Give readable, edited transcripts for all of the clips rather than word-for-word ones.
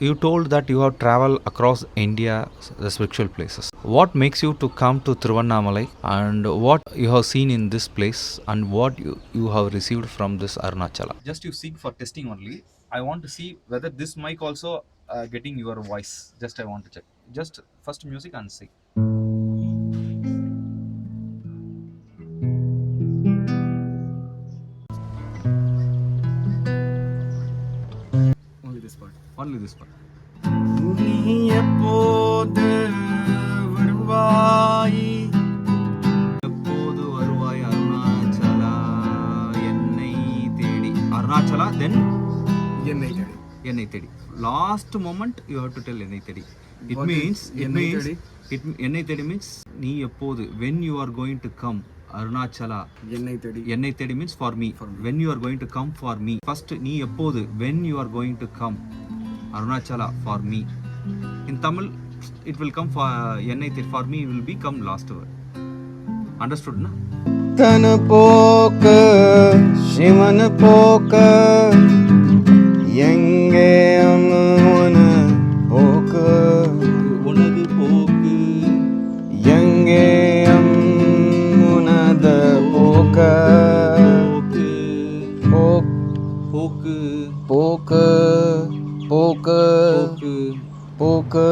You told that you have traveled across India, the spiritual places. What makes you to come to Tiruvannamalai, and what you have seen in this place, and what you have received from this Arunachala? Just you seek for testing only. I want to see whether this mic also getting your voice. Just I want to check. Just first music and see. Only this part. Only this part. நீ எப்போது வருவாய், எப்போது வருவாய் அருணாச்சலா என்னை தேடி. அருணாச்சலா தென் என்னை தேடி. என்னை தேடி. Last moment you have to tell என்னை தேடி. It means என்னை தேடி means நீ எப்போது, when you are going to come Arunachala. என்னை தேடி. என்னை தேடி means for me. When you are going to come for me. First நீ எப்போது, when you are going to come Arunachala for me. In Tamil it will come for என்னை தேடி, for me will be come last word. Understood na? தன போக்க சிவன போக்க எங்கே உன போக்க, உனது போக்கு எங்கே உனத போக்க, போக்கு போக்கு போக்கு போக்கு போக்கு.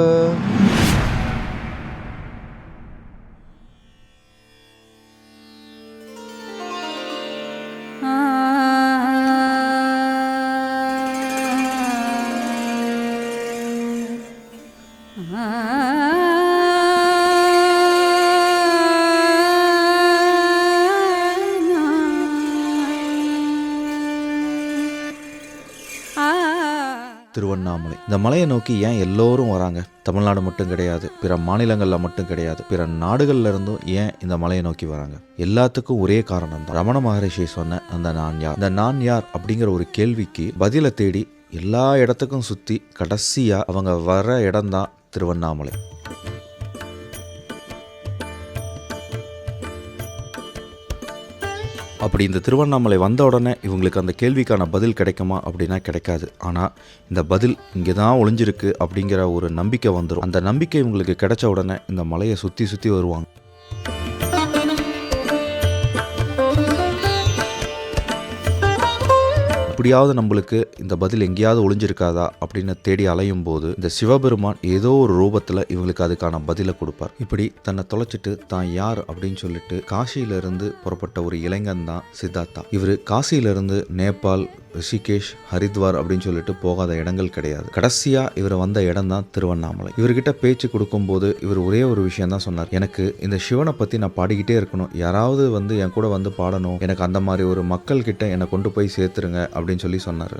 திருவண்ணாமலை. இந்த மலையை நோக்கி ஏன் எல்லோரும் வராங்க? தமிழ்நாடு மட்டும் கிடையாது, பிற மாநிலங்களில் மட்டும் கிடையாது, பிற நாடுகள்ல இருந்தும் ஏன் இந்த மலையை நோக்கி வராங்க? எல்லாத்துக்கும் ஒரே காரணம் தான். ரமண மகரிஷி சொன்ன அந்த நான் யார். இந்த நான் யார் அப்படிங்கிற ஒரு கேள்விக்கு பதிலை தேடி எல்லா இடத்துக்கும் சுற்றி கடைசியாக அவங்க வர இடம்தான் திருவண்ணாமலை. அப்படி இந்த திருவண்ணாமலை வந்த உடனே இவங்களுக்கு அந்த கேள்விக்கான பதில் கிடைக்குமா அப்படின்னா கிடைக்காது. ஆனால் இந்த பதில் இங்கே தான் ஒளிஞ்சிருக்கு அப்படிங்கிற ஒரு நம்பிக்கை வந்துடும். அந்த நம்பிக்கை இவங்களுக்கு கிடைச்ச உடனே இந்த மலையை சுற்றி சுற்றி வருவாங்க. எப்படியாவது நம்மளுக்கு இந்த பதில் எங்கேயாவது ஒளிஞ்சிருக்காதா அப்படின்னு தேடி அலையும் போது இந்த சிவபெருமான் ஏதோ ஒரு ரூபத்தில் இவங்களுக்கு அதுக்கான பதிலை கொடுப்பார். இப்படி தன்னை தொலைச்சிட்டு தான் யார் அப்படின்னு சொல்லிட்டு காசியிலிருந்து புறப்பட்ட ஒரு இளைஞன் தான் சித்தார்த்தா. இவர் காசியிலிருந்து நேபாள், ரிஷிகேஷ், ஹரித்வார் அப்படின்னு சொல்லிட்டு போகாத இடங்கள் கிடையாது. கடைசியா இவர் வந்த இடம் தான் திருவண்ணாமலை. இவர்கிட்ட பேச்சு கொடுக்கும்போது இவர் ஒரே ஒரு விஷயம் தான் சொன்னார். எனக்கு இந்த சிவனை பத்தி நான் பாடிக்கிட்டே இருக்கணும், யாராவது வந்து என் கூட வந்து பாடணும், எனக்கு அந்த மாதிரி ஒரு மக்கள் கிட்ட என்னை கொண்டு போய் சேர்த்துருங்க அப்படின்னு சொல்லி சொன்னார்.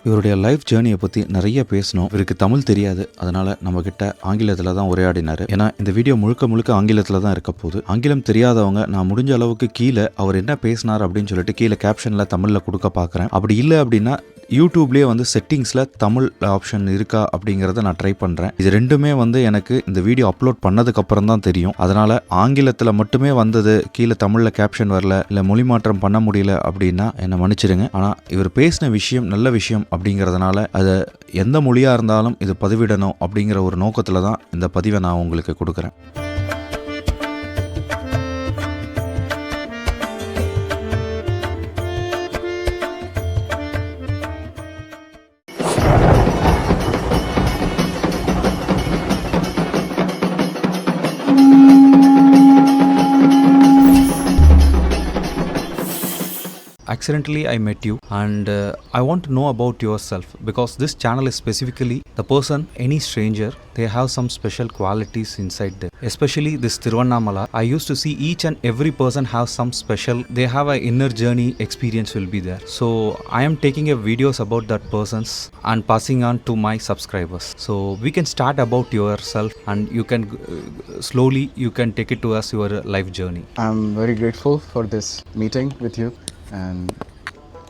இவருடைய லைஃப் ஜேர்னியை பற்றி நிறைய பேசணும். இவருக்கு தமிழ் தெரியாது, அதனால் நம்மக்கிட்ட ஆங்கிலத்தில் தான் உரையாடினார். ஏன்னா இந்த வீடியோ முழுக்க முழுக்க ஆங்கிலத்தில் தான் இருக்க போகுது. ஆங்கிலம் தெரியாதவங்க நான் முடிஞ்ச அளவுக்கு கீழே அவர் என்ன பேசினார் அப்படின்னு சொல்லிட்டு கீழே கேப்ஷனில் தமிழில் கொடுக்க பார்க்குறேன். அப்படி இல்லை அப்படின்னா யூடியூப்லேயே வந்து செட்டிங்ஸில் தமிழ் ஆப்ஷன் இருக்கா அப்படிங்கிறத நான் ட்ரை பண்ணுறேன். இது ரெண்டுமே வந்து எனக்கு இந்த வீடியோ அப்லோட் பண்ணதுக்கப்புறம் தான் தெரியும். அதனால் ஆங்கிலத்தில் மட்டுமே வந்தது, கீழே தமிழில் கேப்ஷன் வரல, இல்லை மொழி மாற்றம் பண்ண முடியல அப்படின்னா என்னை மன்னிச்சிடுங்க. ஆனால் இவர் பேசின விஷயம் நல்ல விஷயம் அப்படிங்கிறதுனால அதை எந்த மொழியாக இருந்தாலும் இது பதிவிடணும் அப்படிங்கிற ஒரு நோக்கத்தில் தான் இந்த பதிவை நான் உங்களுக்கு கொடுக்குறேன். Accidentally I met you, and I want to know about yourself, because this channel is specifically the person, any stranger, they have some special qualities inside them. Especially this Tiruvannamalai, I used to see each and every person have some special, they have a inner journey experience will be there. So I am taking a videos about that persons and passing on to my subscribers. So we can start about yourself, and you can slowly you can take it to us your life journey. I'm very grateful for this meeting with you, and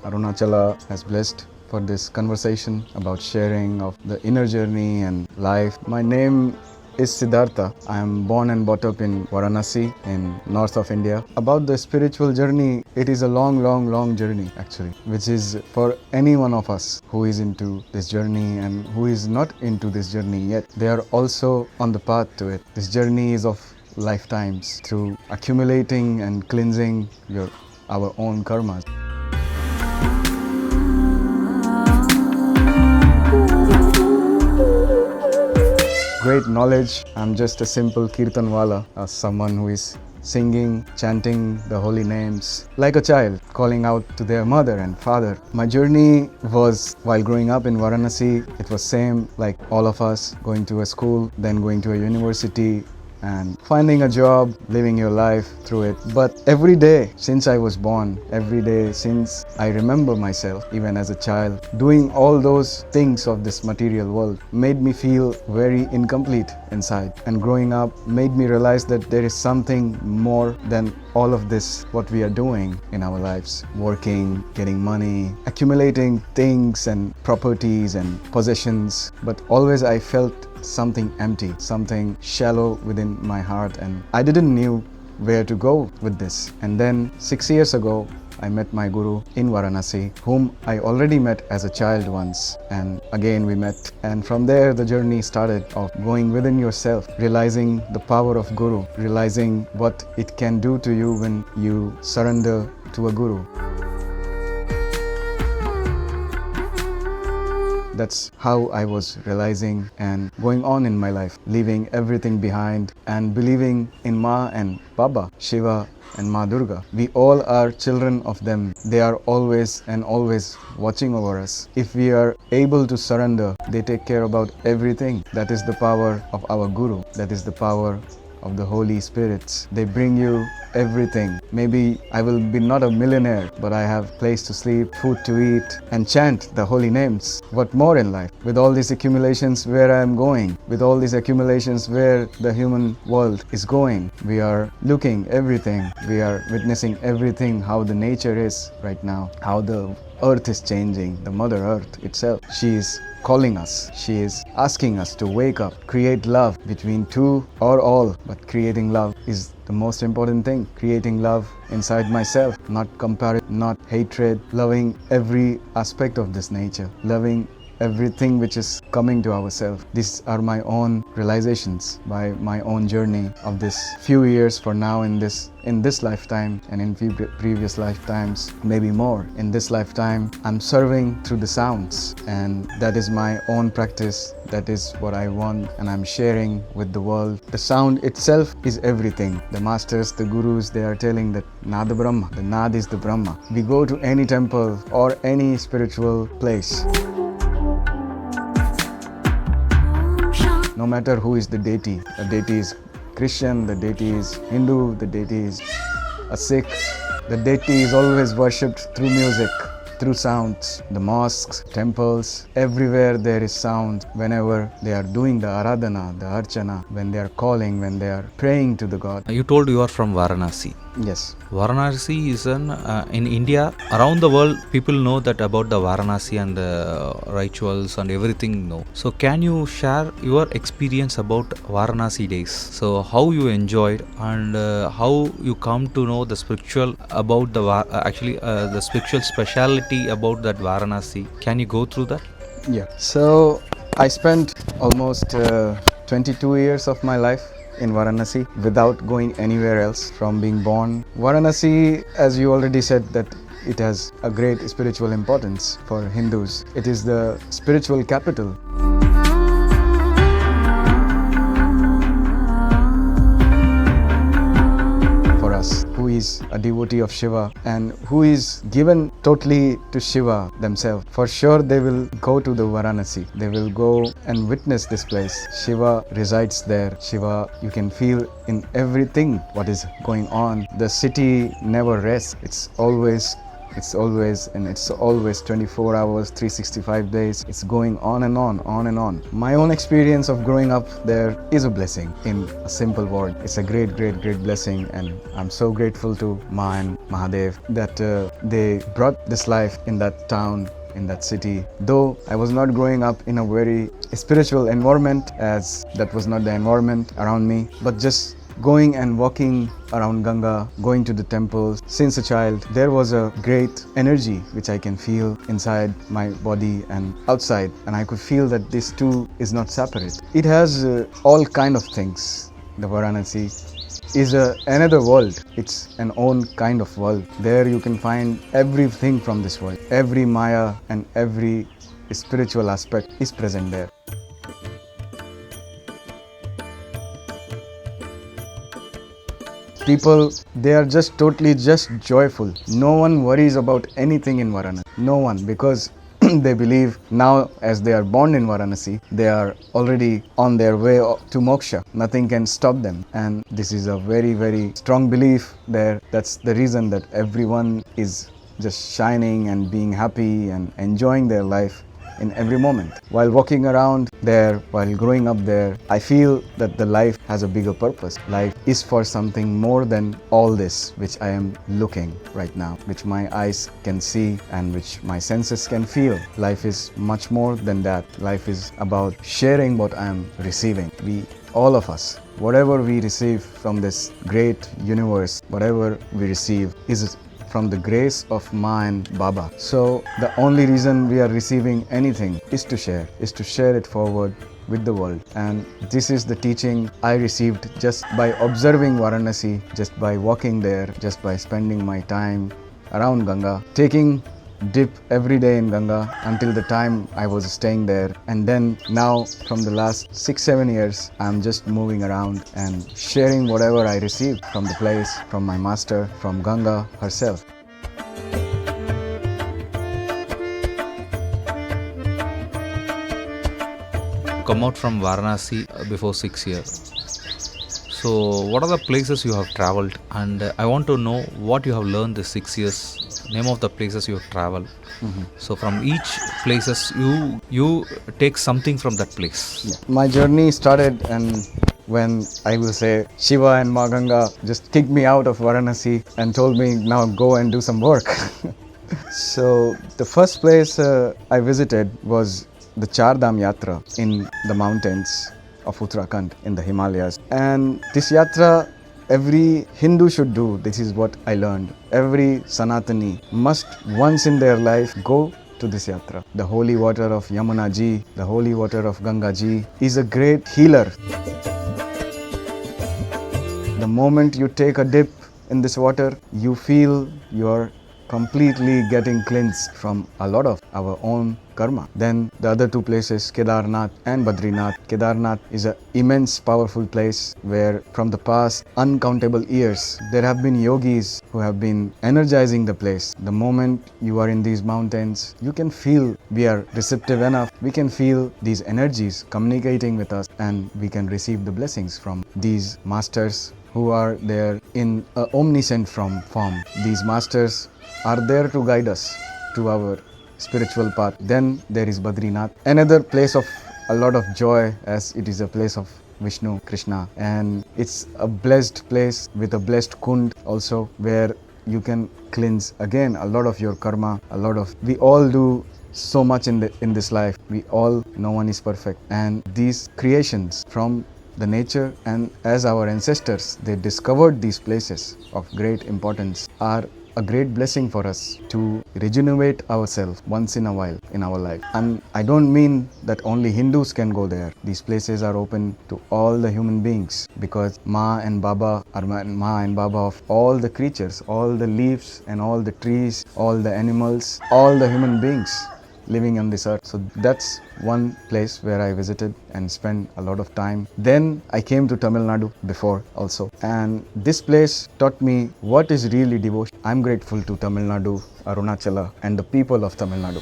Arunachala has blessed for this conversation about sharing of the inner journey and life. My name is Siddharta. I am born and brought up in Varanasi in north of India. About the spiritual journey, it is a long journey actually, which is for any one of us who is into this journey and who is not into this journey yet. They are also on the path to it. This journey is of lifetimes through accumulating and cleansing our own karmas. Great knowledge. I'm just a simple kirtanwala, someone who is singing, chanting the holy names like a child, calling out to their mother and father. My journey was while growing up in Varanasi. It was same like all of us, going to a school, then going to a university, and finding a job, living your life through it. But every day since I was born, every day since I remember myself, even as a child, doing all those things of this material world made me feel very incomplete inside. And growing up made me realize that there is something more than all of this, what we are doing in our lives. Working, getting money, accumulating things and properties and possessions. But always I felt something empty, something shallow within my heart, and I didn't knew where to go with this. And then 6 years ago, I met my guru in Varanasi, whom I already met as a child once, and again we met. And from there the journey started of going within yourself, realizing the power of guru, realizing what it can do to you when you surrender to a guru. That's how I was realizing and going on in my life, leaving everything behind and believing in Ma and Baba, Shiva and Ma Durga. We all are children of them. They are always and always watching over us. If we are able to surrender, they take care about everything. That is the power of our Guru. That is the power of the Holy Spirits. They bring you everything. Maybe I will be not a millionaire, but I have place to sleep, food to eat, and chant the holy names. What more in life? With all these accumulations, where I am going, with all these accumulations, where the human world is going, we are looking everything. We are witnessing everything, how the nature is right now, how the earth is changing, the Mother Earth itself. She is calling us. She is asking us to wake up, create love between two or all. But creating love is the most important thing. Creating love inside myself, not comparison, not hatred, loving every aspect of this nature, loving everything which is coming to ourselves. These are my own realizations by my own journey of this few years for now in this lifetime and in few previous lifetimes, maybe more. In this lifetime, I'm serving through the sounds, and that is my own practice. That is what I want, and I'm sharing with the world. The sound itself is everything. The masters, the gurus, they are telling that Nada Brahma, the Nad is the Brahma. We go to any temple or any spiritual place. No matter who is the deity is Christian, the deity is Hindu, the deity is a Sikh, the deity is always worshipped through music, through sounds. The mosques, temples, everywhere there is sound. Whenever they are doing the aradhana, the archana, when they are calling, when they are praying to the God. You told you are from Varanasi. Yes. Varanasi is in India. Around the world, people know that about the Varanasi and the rituals and everything. No. So can you share your experience about Varanasi days? So how you enjoyed and how you come to know the spiritual about the spiritual speciality about that Varanasi. Can you go through that? Yeah. So I spent almost 22 years of my life in Varanasi without going anywhere else from being born. Varanasi, as you already said, that it has a great spiritual importance for Hindus. It is the spiritual capital. For us, who is a devotee of Shiva and who is given totally to Shiva themselves. For sure they will go to the Varanasi. They will go and witness this place. Shiva resides there. Shiva, you can feel in everything what is going on. The city never rests. It's always It's always, and it's always 24 hours, 365 days. It's going on and on, on and on. My own experience of growing up there is a blessing in a simple word. It's a great, great, great blessing, and I'm so grateful to Ma and Mahadev that they brought this life in that town, in that city. Though I was not growing up in a very spiritual environment, as that was not the environment around me, but just going and walking around Ganga, going to the temples. Since a child, there was a great energy which I can feel inside my body and outside, and I could feel that this too is not separate. It has all kind of things. The Varanasi is another world. It's an own kind of world. There you can find everything from this world. Every Maya and every spiritual aspect is present there. People, they are just totally just joyful. No one worries about anything in Varanasi. No one, because they believe now, as they are born in Varanasi, they are already on their way to moksha. Nothing can stop them, and this is a very, very strong belief there. That's the reason that everyone is just shining and being happy and enjoying their life in every moment. While walking around there, while growing up there, I feel that the life has a bigger purpose. Life is for something more than all this which I am looking right now, which my eyes can see and which my senses can feel. Life is much more than that. Life is about sharing what I am receiving. We, all of us, whatever we receive from this great universe, whatever we receive is from the grace of Ma and Baba. So the only reason we are receiving anything is to share it forward with the world. And this is the teaching I received just by observing Varanasi, just by walking there, just by spending my time around Ganga, taking dip every day in Ganga until the time I was staying there. And then now from the last 6-7 years, I'm just moving around and sharing whatever I received from the place, from my master, from Ganga herself. Come out from Varanasi before 6 years. So what are the places you have traveled, and I want to know what you have learned this 6 years, name of the places you have traveled. So from each places you take something from that place. My journey started, and when I will say Shiva and Ma Ganga just kicked me out of Varanasi and told me, now go and do some work. So the first place I visited was the Char Dham Yatra in the mountains of Uttarakhand in the Himalayas. And this yatra every Hindu should do. This is what I learned. Every Sanatani must once in their life go to this yatra. The holy water of Yamuna ji, the holy water of Ganga ji is a great healer. The moment you take a dip in this water, you feel you are completely getting cleansed from a lot of our own karma. Then the other two places, Kedarnath and Badrinath. Kedarnath is an immense powerful place where from the past uncountable years there have been yogis who have been energizing the place. The moment you are in these mountains, you can feel we are receptive enough. We can feel these energies communicating with us, and we can receive the blessings from these masters who are there in an omniscient form. These masters are there to guide us to our spiritual path. Then there is Badrinath, another place of a lot of joy, as it is a place of Vishnu, Krishna, and it's a blessed place with a blessed kund also, where you can cleanse again a lot of your karma. We all do so much in this life. We all, no one is perfect, and these creations from the nature, and as our ancestors they discovered these places of great importance, are a great blessing for us to regenerate ourselves once in a while in our life. And I don't mean that only Hindus can go there. These places are open to all the human beings, because Ma and Baba are Ma and Baba of all the creatures, all the leaves and all the trees, all the animals, all the human beings living on this earth. So that's one place where I visited and spent a lot of time. Then I came to Tamil Nadu before also, and this place taught me what is really devotion. I'm grateful to Tamil Nadu, Arunachala, and the people of Tamil Nadu.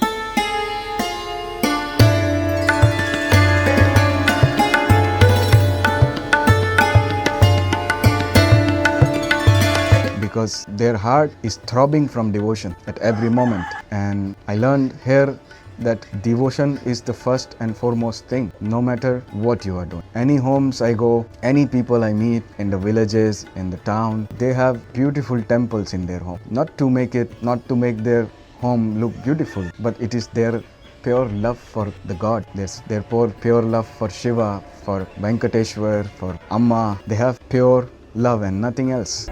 because their heart is throbbing from devotion at every moment. And I learned here that devotion is the first and foremost thing, no matter what you are doing. Any homes I go, any people I meet in the villages, in the town, they have beautiful temples in their home. Not to make their home look beautiful, but it is their pure love for the God. There's their pure love for Shiva, for Venkateshwar, for Amma. They have pure love and nothing else.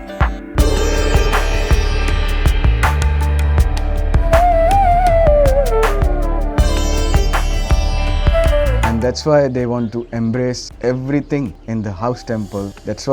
That's why they want to embrace everything in the house temple. That's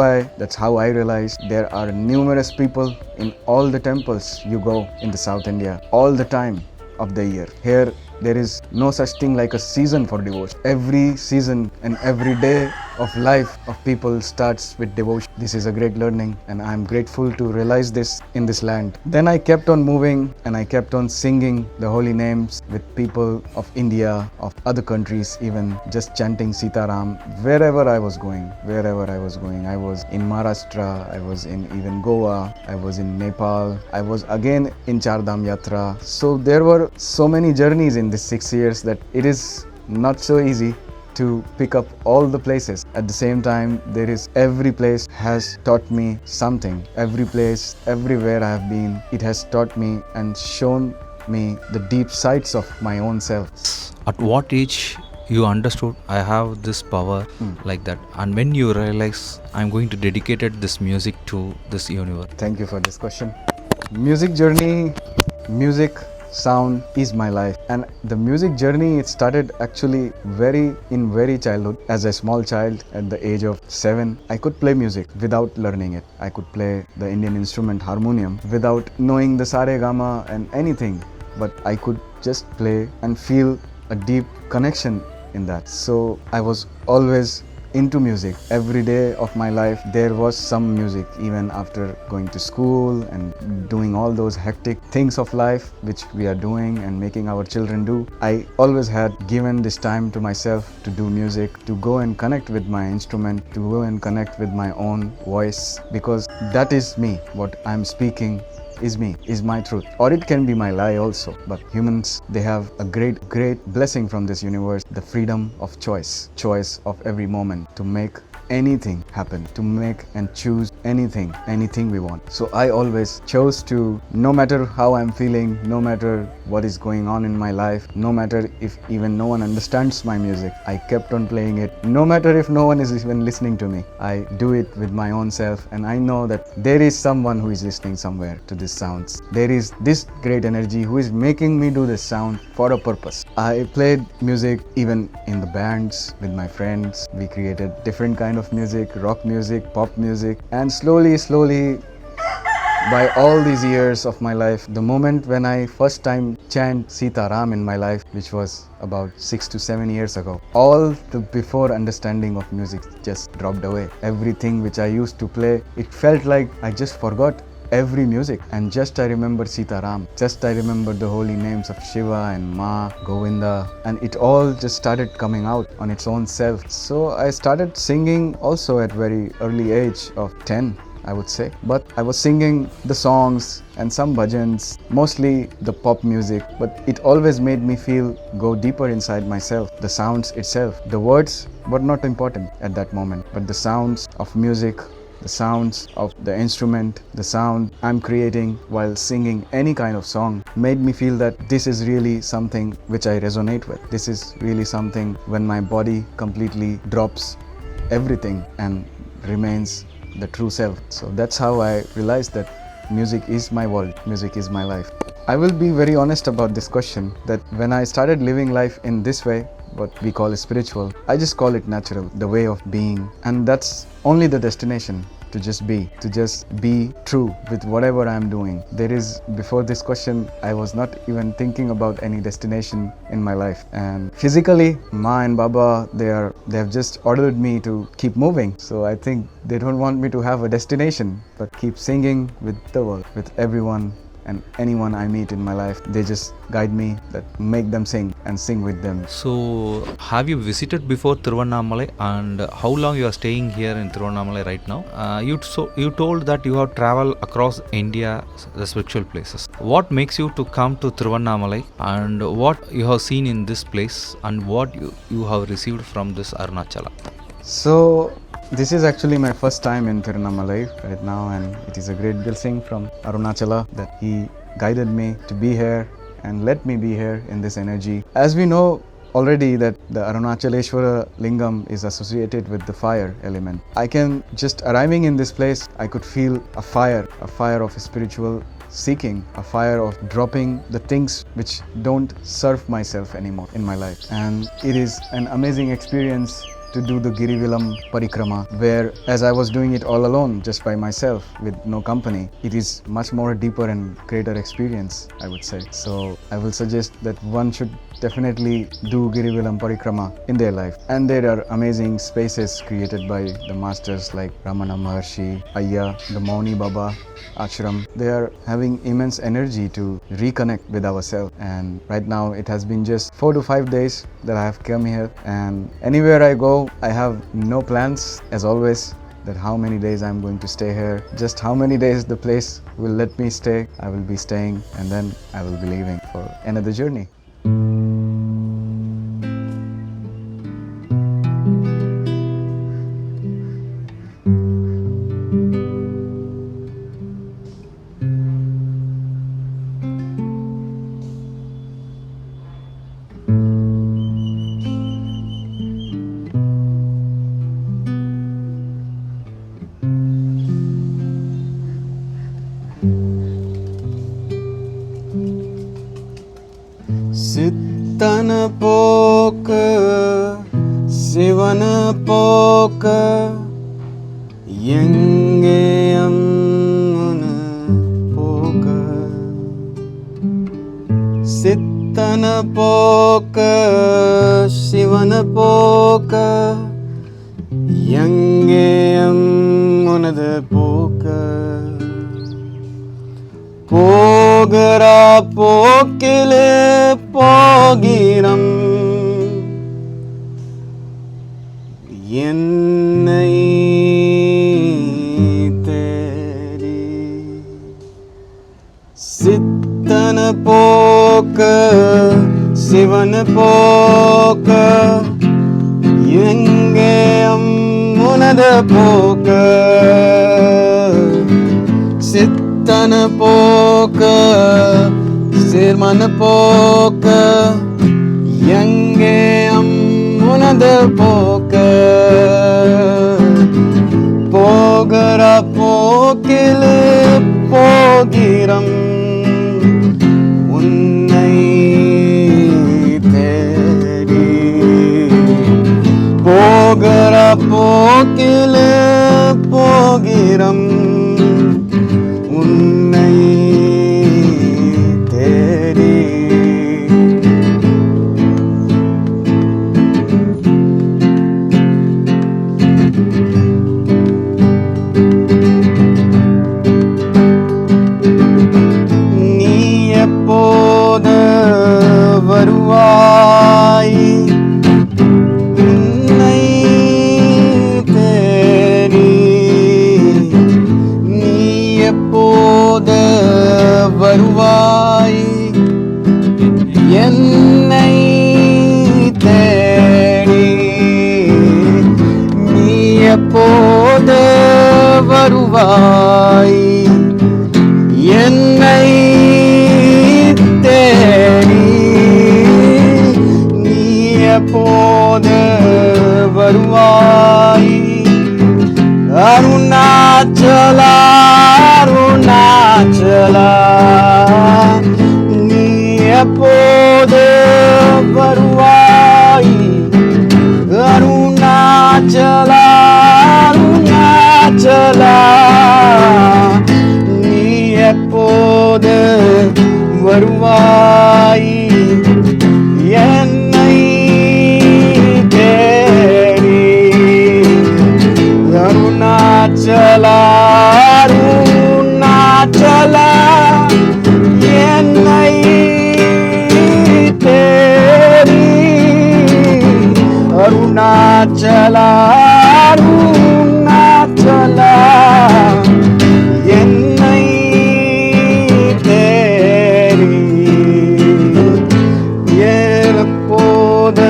how I realized there are numerous people in all the temples you go in the South India, all the time of the year. Here, there is no such thing like a season for devotion. Every season and every day of life of people starts with devotion. This is a great learning, and I am grateful to realize this in this land. Then I kept on moving and I kept on singing the holy names with people of India, of other countries, even just chanting Sitaram wherever I was going. I was in Maharashtra, I was in even Goa, I was in Nepal, I was again in Chardham Yatra. So there were so many journeys in these 6 years that it is not so easy to pick up all the places. At the same time, every place has taught me something. Every place, everywhere I have been, it has taught me and shown me the deep sides of my own self. At what age you understood I have this power like that, and when you realize I'm going to dedicate this music to this universe? Thank you for this question. Music journey, music sound is my life, and the music journey, it started actually very childhood. As a small child at the age of 7, I could play music without learning it. I could play the Indian instrument harmonium without knowing the sa re ga ma and anything, but I could just play and feel a deep connection in that. So I was always into music. Every day of my life there was some music, even after going to school and doing all those hectic things of life which we are doing and making our children do. I always had given this time to myself to do music, to go and connect with my instrument, to go and connect with my own voice, because that is me. What I'm speaking is me, is my truth, or it can be my lie also. But humans, they have a great blessing from this universe, the freedom of choice of every moment to make anything happen, to make and choose anything we want. So I always chose to, no matter how I'm feeling, no matter what is going on in my life, no matter if even no one understands my music, I kept on playing it. No matter if no one is even listening to me, I do it with my own self, and I know that there is someone who is listening somewhere to these sounds. There is this great energy who is making me do this sound for a purpose. I played music even in the bands with my friends. We created different kind of music, rock music, pop music, and slowly by all these years of my life, the moment when I first time chant Sitaram in my life, which was about 6 to 7 years ago, all the before understanding of music just dropped away. Everything which I used to play, it felt like I just forgot every music, and just I remember Sitaram, just I remember the holy names of Shiva and Ma, Govinda, and it all just started coming out on its own self. So I started singing also at very early age of 10, I would say. But I was singing the songs and some bhajans, mostly the pop music, but it always made me go deeper inside myself. The sounds itself, the words were not important at that moment, but the sounds of music, the sounds of the instrument, the sound I'm creating while singing any kind of song made me feel that this is really something which I resonate with. This is really something when my body completely drops everything and remains the true self. So that's how I realized that music is my world, music is my life. I will be very honest about this question, that when I started living life in this way, what we call spiritual, I just call it natural, the way of being, and that's only the destination, to just be true with whatever I'm doing. Before this question, I was not even thinking about any destination in my life, and physically, Ma and Baba, they have just ordered me to keep moving. So I think they don't want me to have a destination, but keep singing with the world, with everyone, and anyone I meet in my life, they just guide me, that make them sing and sing with them. So, have you visited before Tiruvannamalai, and how long you are staying here in Tiruvannamalai right now? You told that you have traveled across India, the spiritual places. What makes you to come to Tiruvannamalai, and what you have seen in this place, and what you have received from this Arunachala? So this is actually my first time in Tiruvannamalai right now, and it is a great blessing from Arunachala that he guided me to be here and let me be here in this energy. As we know already that the Arunachaleshwara Lingam is associated with the fire element. I can just arriving in this place, I could feel a fire of spiritual seeking, a fire of dropping the things which don't serve myself anymore in my life. And it is an amazing experience to do the Girivilam Parikrama, where as I was doing it all alone, just by myself with no company, it is much more deeper and greater experience, I would say. So I will suggest that one should definitely do Girivilam Parikrama in their life. And there are amazing spaces created by the masters like Ramana Maharshi, Ayya, the Mauni Baba ashram. They are having immense energy to reconnect with ourselves, and right now it has been just 4 to 5 days that I have come here, and anywhere I go I have no plans, as always, that how many days I'm going to stay here, just how many days the place will let me stay. I will be staying, and then I will be leaving for another journey. Sithan Pokku, Sivan Pokku, Yengeyam Pokku. Sithan Pokku, Sivan Pokku, Yengeyam Pokku. போகிறா போக்கிலே போகிறம் என்னை தேடி சித்தன போக்கு சிவன போக்கு எங்கே உனது போக்கு சித்தன போக்கு சிறுமன போக்கு எங்கே உனது போக்கு போகிற போக்கில் போகிறம் உன்னை தேடி போகிற போக்கில் போகிறம் உன்னை தேடி நீ எப்போது வருவாய் உன்னை தேடி நீ எப்போது வருவாய் என்னை தேடி நீ எப்போது வருவாய் என்னை தேடி நீ எப்போது வருவாய் அருணாச்சலா அருணாச்சலா நீ எப்போது வருவாய் அருணாச்சலா அருணாச்சலா நீ எப்போது வருவாய் என்னை தேடி அருணாச்சலா அருணாச்சலா அருணாச்சலா என்னை தேடி எப்போது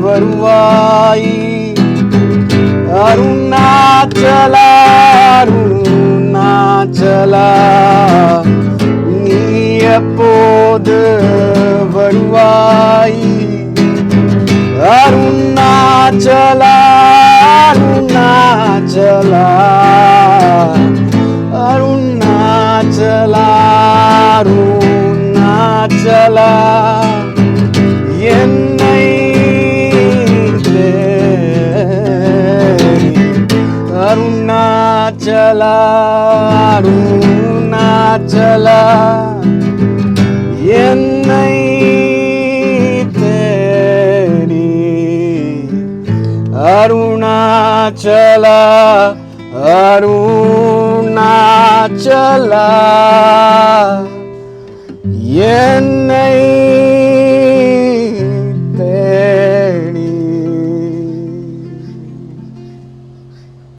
வருவாய் அருணாச்சலா அருணாச்சலா நீ எப்போது வருவாய் அருணாச்சலா அருணாச்சலா அருணாச்சலா அருணாச்சலா என்னை தேடி அருணாச்சலா அருணாச்சலா என்னை தேடி அருணாச்சலா அருணாச்சலா என்னை